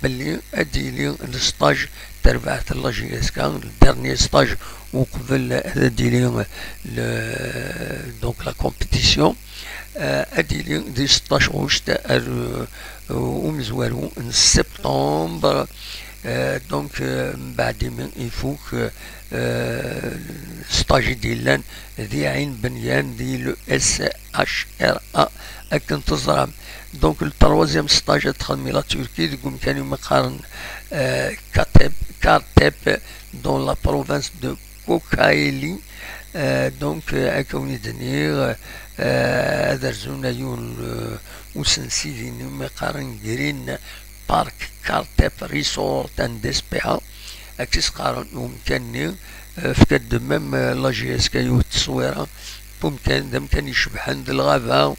باللي ادي لي الستاج تربعت لا جي اس كا الدرني ستاج وقبل ادي لي دونك لا كومبيتيسيون ادي لي دي 16 وشتا ومزوالو سبتمبر دونك بعد من يفوك ستاجي ديالان ذي عين بنيان دي لو اس اش ار ا اكن تزرع دونك التروازيام ستاج تخدمي لا تركي تقوم كانوا مقارن كارتيب دون لا بروفانس دو كوكايلي دونك اكوني دنير هذا زونا يون وسنسيدين مقارن جرين بارك كارتيب ريسورت اند ديسبيها اكسس قارن ممكن فكاد ميم لا جي اس كايو التصويره ممكن دم كان يشبح عند الغابه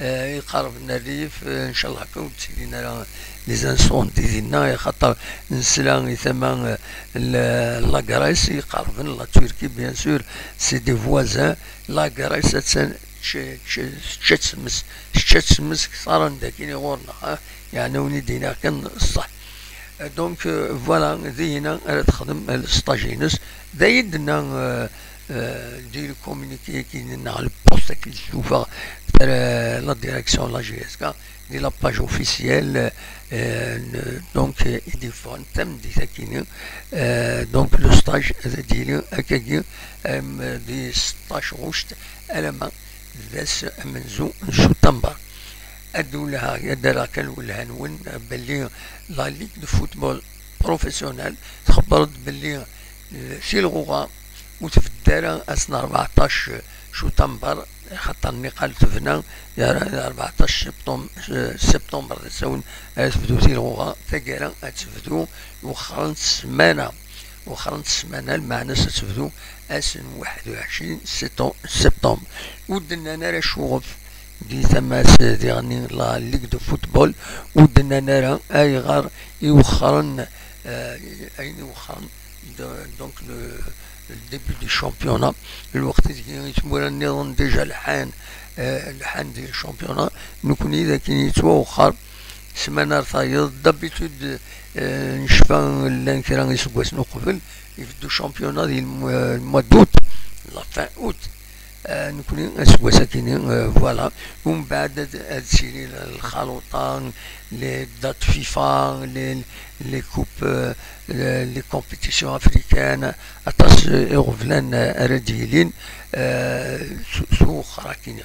يقرب لنا الريف ان شاء الله كون تسيرينا لي زانسون ديالنا خاطر نسلا ثمن لا غريس يقرب لنا لا تركي بيان سور سي دي فوازان لا غريس تشتسمس صار داكين غورنا يعني وني دينا كان الصح دونك فوالا ذي هنا تخدم الستاجينس ذا يدنا دير كومونيكي كي لنا البوست كي تشوفها لا ديريكسيون لا جي اس كا دي لا باج اوفيسيال دونك يدي فون تم دي ساكينين دونك لو ستاج هذا ديالي هكاكي دي 16 غشت الما ذاس منزو نشو تنبر ادولها يدرا كان ولها نون باللي لا ليغ دو فوتبول بروفيسيونال تخبرت باللي شي الغوغا وتفدارا اسنا 14 شتنبر خاطر النقال تفنا 14 سبتمبر تساون تفدو سي الغوغا تاكالا تفدو وخرن سمانه المعنى ستفدو اسن 21 سبتمبر ودنا انا شغف دي تماس ديالني لا ليغ دو فوتبول ودنا نرى اي غار يوخرن اين يوخرن دونك الديبي دي شامبيونا الوقت اللي يتمولا النظام ديجا الحان ديال الشامبيونا نكون اذا كاين يتوخر سمانه رفايض دابيتود نشفى لان كرا يسكواس نقبل يفدو شامبيونا ديال الموا دوت لا فان اوت نكون اسوا ساكنين فوالا ومن بعد هادشي الخلوطان لي دات فيفا لي كوب لي كومبيتيسيون افريكان اتاس يغفلان ارديلين سو خراكين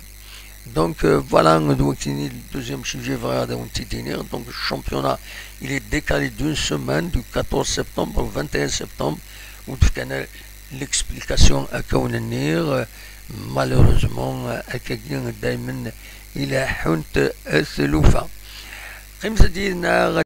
دونك فوالا دوكتيني الدوزيام سوجي فغادا ونتيديني دونك الشامبيونا il est décalé d'une semaine du 14 septembre au 21 septembre وكان l'explication à كون malheureusement هكاكين دايما الى حنت الثلوفه قيمة ديالنا